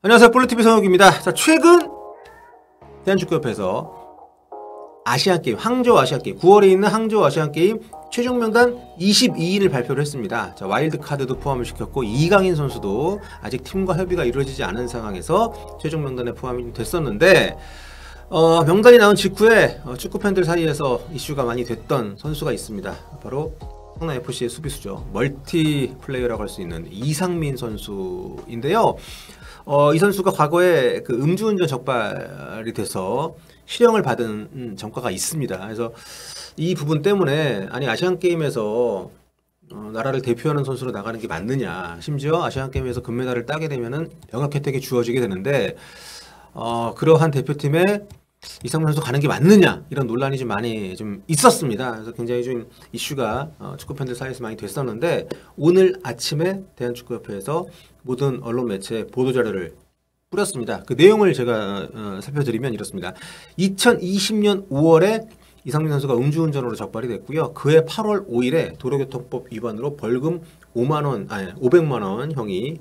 안녕하세요. 볼루TV 성욱입니다. 자, 최근 대한축구협회에서 아시안게임, 항저우 아시안게임, 9월에 있는 항저우 아시안게임 최종 명단 22인을 발표를 했습니다. 자, 와일드카드도 포함을 시켰고 이강인 선수도 아직 팀과 협의가 이루어지지 않은 상황에서 최종 명단에 포함이 됐었는데 명단이 나온 직후에 축구팬들 사이에서 이슈가 많이 됐던 선수가 있습니다. 바로 성남FC의 수비수죠. 멀티 플레이어라고 할 수 있는 이상민 선수인데요. 이 선수가 과거에 그 음주운전 적발이 돼서 실형을 받은 전과가 있습니다. 그래서 이 부분 때문에 아니 아시안게임에서 나라를 대표하는 선수로 나가는 게 맞느냐, 심지어 아시안게임에서 금메달을 따게 되면은 병역 혜택이 주어지게 되는데 그러한 대표팀에 이상민 선수 가는 게 맞느냐, 이런 논란이 좀 많이 좀 있었습니다. 그래서 굉장히 좀 이슈가 축구팬들 사이에서 많이 됐었는데, 오늘 아침에 대한축구협회에서 모든 언론 매체에 보도자료를 뿌렸습니다. 그 내용을 제가 살펴드리면 이렇습니다. 2020년 5월에 이상민 선수가 음주운전으로 적발이 됐고요. 그해 8월 5일에 도로교통법 위반으로 벌금 500만 원 형이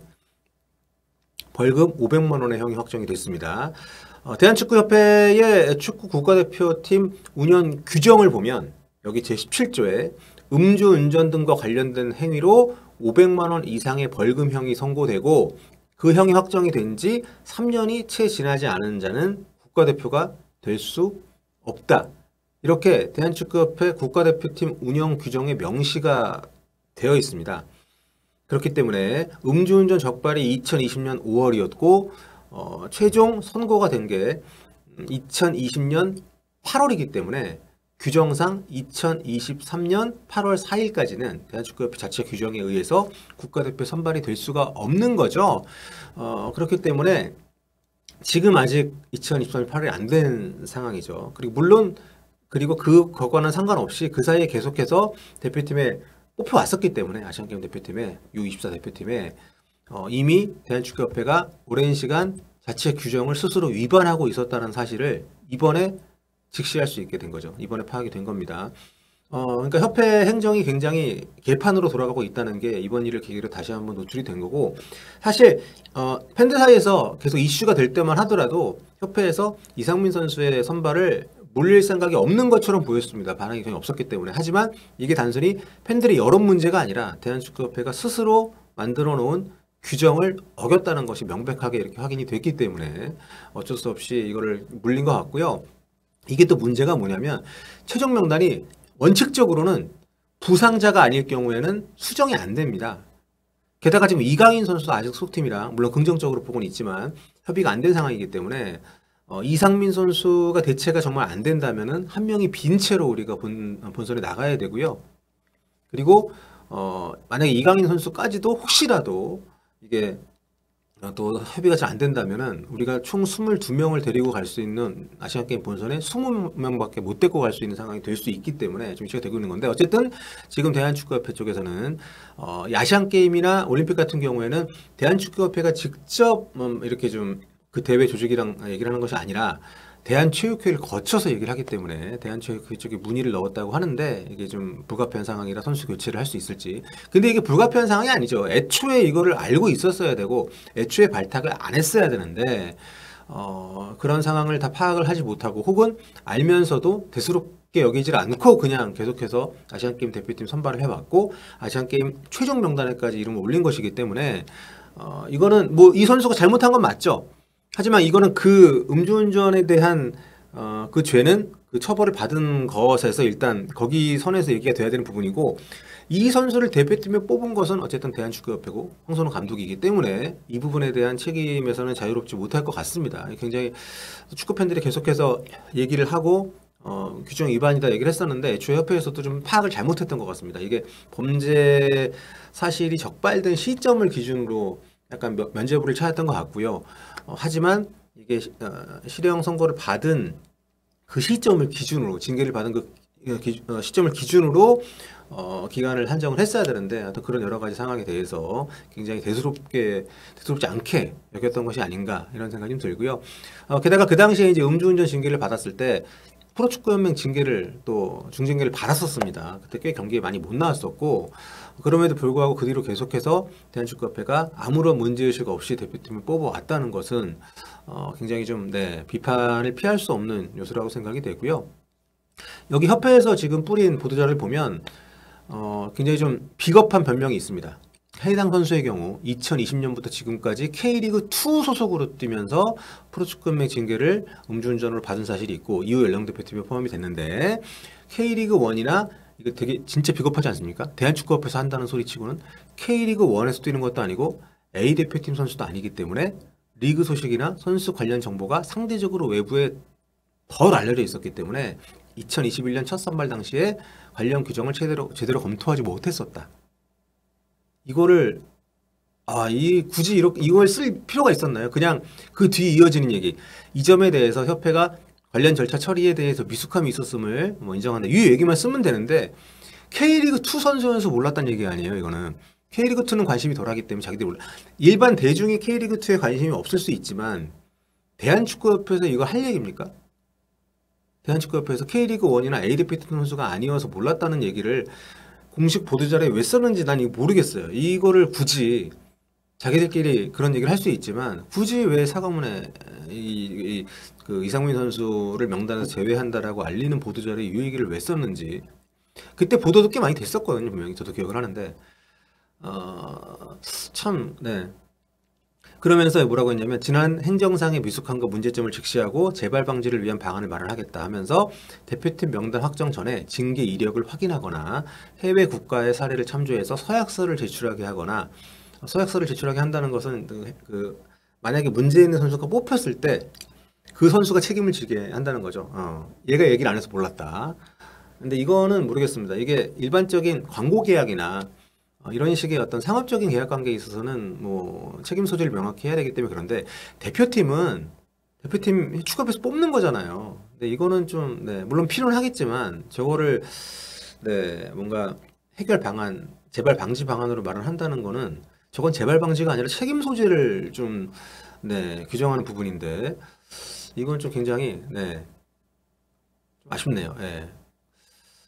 벌금 500만 원의 형이 확정이 됐습니다. 대한축구협회의 축구 국가대표팀 운영 규정을 보면 여기 제17조에 음주운전 등과 관련된 행위로 500만 원 이상의 벌금형이 선고되고 그 형이 확정이 된 지 3년이 채 지나지 않은 자는 국가대표가 될 수 없다. 이렇게 대한축구협회 국가대표팀 운영 규정에 명시가 되어 있습니다. 그렇기 때문에 음주운전 적발이 2020년 5월이었고 최종 선고가 된 게 2020년 8월이기 때문에 규정상 2023년 8월 4일까지는 대한축구협회 자체 규정에 의해서 국가대표 선발이 될 수가 없는 거죠. 그렇기 때문에 지금 아직 2023년 8월이 안 된 상황이죠. 그리고 물론 그거와는 상관없이 그 사이에 계속해서 대표팀에 뽑혀왔었기 때문에 아시안게임 대표팀에 U24 대표팀에 이미 대한축구협회가 오랜 시간 자체 규정을 스스로 위반하고 있었다는 사실을 이번에 직시할 수 있게 된 거죠. 이번에 파악이 된 겁니다. 그러니까 협회 행정이 굉장히 개판으로 돌아가고 있다는 게 이번 일을 계기로 다시 한번 노출이 된 거고, 사실 팬들 사이에서 계속 이슈가 될 때만 하더라도 협회에서 이상민 선수의 선발을 몰릴 생각이 없는 것처럼 보였습니다. 반응이 거의 없었기 때문에. 하지만 이게 단순히 팬들의 여론 문제가 아니라 대한축구협회가 스스로 만들어 놓은 규정을 어겼다는 것이 명백하게 이렇게 확인이 됐기 때문에 어쩔 수 없이 이거를 물린 것 같고요. 이게 또 문제가 뭐냐면 최종 명단이 원칙적으로는 부상자가 아닐 경우에는 수정이 안 됩니다. 게다가 지금 이강인 선수도 아직 소속팀이라 물론 긍정적으로 보고는 있지만 협의가 안 된 상황이기 때문에 이상민 선수가 대체가 정말 안 된다면은 한 명이 빈 채로 우리가 본선에 나가야 되고요. 그리고 만약에 이강인 선수까지도 혹시라도 이게 또 협의가 잘 안 된다면은 우리가 총 22명을 데리고 갈 수 있는 아시안게임 본선에 20명밖에 못 데리고 갈 수 있는 상황이 될 수 있기 때문에 좀 이슈가 되고 있는 건데, 어쨌든 지금 대한축구협회 쪽에서는 아시안게임이나 올림픽 같은 경우에는 대한축구협회가 직접 이렇게 좀 그 대회 조직이랑 얘기를 하는 것이 아니라 대한체육회를 거쳐서 얘기를 하기 때문에 대한체육회 쪽에 문의를 넣었다고 하는데, 이게 좀 불가피한 상황이라 선수 교체를 할 수 있을지. 근데 이게 불가피한 상황이 아니죠. 애초에 이거를 알고 있었어야 되고 애초에 발탁을 안 했어야 되는데 그런 상황을 다 파악을 하지 못하고 혹은 알면서도 대수롭게 여기질 않고 그냥 계속해서 아시안게임 대표팀 선발을 해왔고 아시안게임 최종 명단에까지 이름을 올린 것이기 때문에 이거는 뭐 이 선수가 잘못한 건 맞죠. 하지만 이거는 그 음주운전에 대한 그 죄는 그 처벌을 받은 것에서 일단 거기 선에서 얘기가 돼야 되는 부분이고, 이 선수를 대표팀에 뽑은 것은 어쨌든 대한축구협회고 홍선호 감독이기 때문에 이 부분에 대한 책임에서는 자유롭지 못할 것 같습니다. 굉장히 축구 팬들이 계속해서 얘기를 하고 규정 위반이다 얘기를 했었는데 애초에 협회에서도 좀 파악을 잘못했던 것 같습니다. 이게 범죄 사실이 적발된 시점을 기준으로 약간 면죄부를 찾았던 것 같고요. 하지만 이게 실형 선고를 받은 그 시점을 기준으로, 징계를 받은 그 시점을 기준으로 기간을 한정을 했어야 되는데 또 그런 여러 가지 상황에 대해서 굉장히 대수롭지 않게 여겼던 것이 아닌가 이런 생각이 좀 들고요. 게다가 그 당시에 이제 음주운전 징계를 받았을 때 프로축구연맹 징계를 또 중징계를 받았었습니다. 그때 꽤 경기에 많이 못 나왔었고 그럼에도 불구하고 그 뒤로 계속해서 대한축구협회가 아무런 문제의식 없이 대표팀을 뽑아왔다는 것은 굉장히 좀 비판을 피할 수 없는 요소라고 생각이 되고요. 여기 협회에서 지금 뿌린 보도자를 보면 굉장히 좀 비겁한 변명이 있습니다. 해당 선수의 경우 2020년부터 지금까지 K리그2 소속으로 뛰면서 프로축구연맹 징계를 음주운전으로 받은 사실이 있고 이후 연령대표팀에 포함이 됐는데 K리그1이나 이거 되게 진짜 비겁하지 않습니까? 대한축구협회에서 한다는 소리치고는 K리그1에서 뛰는 것도 아니고 A대표팀 선수도 아니기 때문에 리그 소식이나 선수 관련 정보가 상대적으로 외부에 덜 알려져 있었기 때문에 2021년 첫 선발 당시에 관련 규정을 제대로 검토하지 못했었다. 이거를 굳이 이걸 쓸 필요가 있었나요? 그냥 그 뒤 이어지는 얘기. 이 점에 대해서 협회가 관련 절차 처리에 대해서 미숙함이 있었음을 인정한다. 이 얘기만 쓰면 되는데 K리그2 선수여서 몰랐다는 얘기 아니에요. 이거는 K리그2는 관심이 덜하기 때문에 자기들이 몰라. 일반 대중이 K리그2에 관심이 없을 수 있지만 대한축구협회에서 이거 할 얘기입니까? 대한축구협회에서 K리그1이나 A대표팀 선수가 아니어서 몰랐다는 얘기를 공식 보도자료에 왜 썼는지 난 이거 모르겠어요. 이거를 굳이 자기들끼리 그런 얘기를 할 수 있지만 굳이 왜 사과문에 그 이상민 선수를 명단에서 제외한다라고 알리는 보도자료에 이 얘기를 왜 썼는지. 그때 보도도 꽤 많이 됐었거든요. 분명히 저도 기억을 하는데 그러면서 뭐라고 했냐면 지난 행정상의 미숙함과 문제점을 직시하고 재발 방지를 위한 방안을 마련하겠다 하면서 대표팀 명단 확정 전에 징계 이력을 확인하거나 해외 국가의 사례를 참조해서 서약서를 제출하게 하거나 서약서를 제출하게 한다는 것은 만약에 문제 있는 선수가 뽑혔을 때 그 선수가 책임을 지게 한다는 거죠. 얘가 얘기를 안 해서 몰랐다. 근데 이거는 모르겠습니다. 이게 일반적인 광고 계약이나 이런 식의 어떤 상업적인 계약 관계에 있어서는 책임 소재를 명확히 해야 되기 때문에 그런데 대표팀 축구협에서 뽑는 거잖아요. 근데 이거는 좀 물론 필요는 하겠지만 저거를 뭔가 해결 방안, 재발 방지 방안으로 말을 한다는 거는 저건 재발 방지가 아니라 책임 소재를 좀 규정하는 부분인데 이건 좀 굉장히 좀 아쉽네요.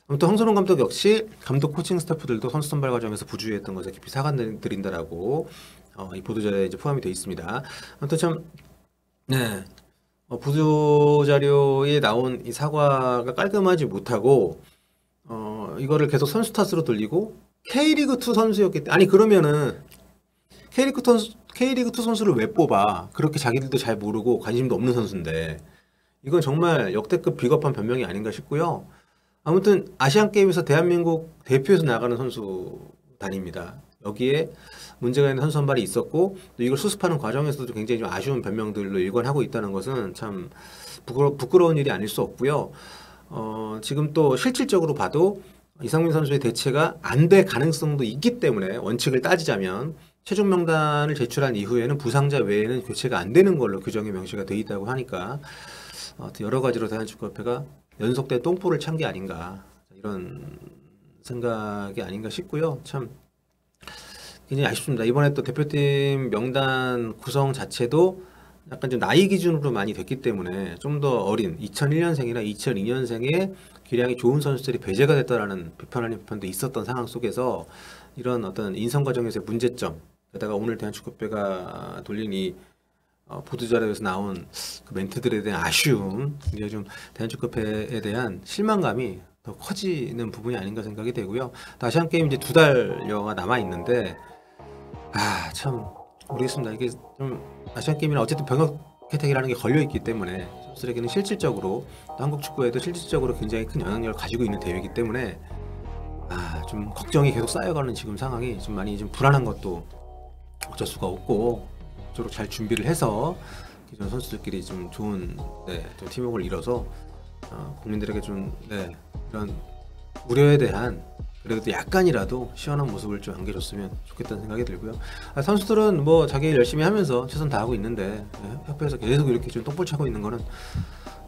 아무튼 황선홍 감독 역시 감독 코칭 스태프들도 선수 선발 과정에서 부주의했던 것에 깊이 사과드린다라고 이 보도자료에 이제 포함이 되어 있습니다. 아무튼 참 보도자료에 나온 이 사과가 깔끔하지 못하고 이거를 계속 선수 탓으로 돌리고 K리그2 선수였기 때문에 아니 그러면은 K리그2 선수를 왜 뽑아? 그렇게 자기들도 잘 모르고 관심도 없는 선수인데 이건 정말 역대급 비겁한 변명이 아닌가 싶고요. 아무튼 아시안게임에서 대한민국 대표에서 나가는 선수단입니다. 여기에 문제가 있는 선수 선발이 있었고 또 이걸 수습하는 과정에서도 굉장히 좀 아쉬운 변명들로 일관하고 있다는 것은 참 부끄러운 일이 아닐 수 없고요. 지금 또 실질적으로 봐도 이상민 선수의 대체가 안 될 가능성도 있기 때문에 원칙을 따지자면 최종 명단을 제출한 이후에는 부상자 외에는 교체가 안 되는 걸로 규정에 명시가 되어 있다고 하니까 여러 가지로 대한축구협회가 연속된 똥포를 찬 게 아닌가 이런 생각이 아닌가 싶고요. 참 굉장히 아쉽습니다. 이번에 또 대표팀 명단 구성 자체도 약간 좀 나이 기준으로 많이 됐기 때문에 좀 더 어린 2001년생이나 2002년생의 기량이 좋은 선수들이 배제가 됐다라는 비판 아닌 비판도 있었던 상황 속에서 이런 어떤 인선 과정에서의 문제점 게다가 오늘 대한축구협회가 돌린 이 보도자료에서 나온 그 멘트들에 대한 아쉬움, 이게 좀 대한축구협회에 대한 실망감이 더 커지는 부분이 아닌가 생각이 되고요. 아시안 게임 이제 2달여가 남아 있는데 참 모르겠습니다. 이게 좀 아시안 게임이나 어쨌든 병역 혜택이라는 게 걸려 있기 때문에 선수들에게는 실질적으로 또 한국 축구에도 실질적으로 굉장히 큰 영향력을 가지고 있는 대회이기 때문에 좀 걱정이 계속 쌓여가는 지금 상황이 좀 많이 좀 불안한 것도 어쩔 수가 없고 저로 잘 준비를 해서 기존 선수들끼리 좀 좋은 좀 팀워크를 이뤄서 국민들에게 좀 이런 우려에 대한 그래도 약간이라도 시원한 모습을 좀 안겨줬으면 좋겠다는 생각이 들고요. 선수들은 뭐 자기 일 열심히 하면서 최선 다하고 있는데 협회에서 계속 이렇게 좀 똥볼 차고 있는 거는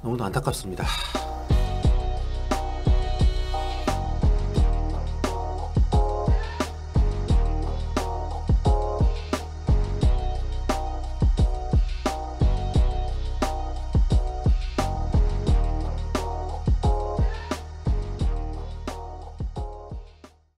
너무도 안타깝습니다.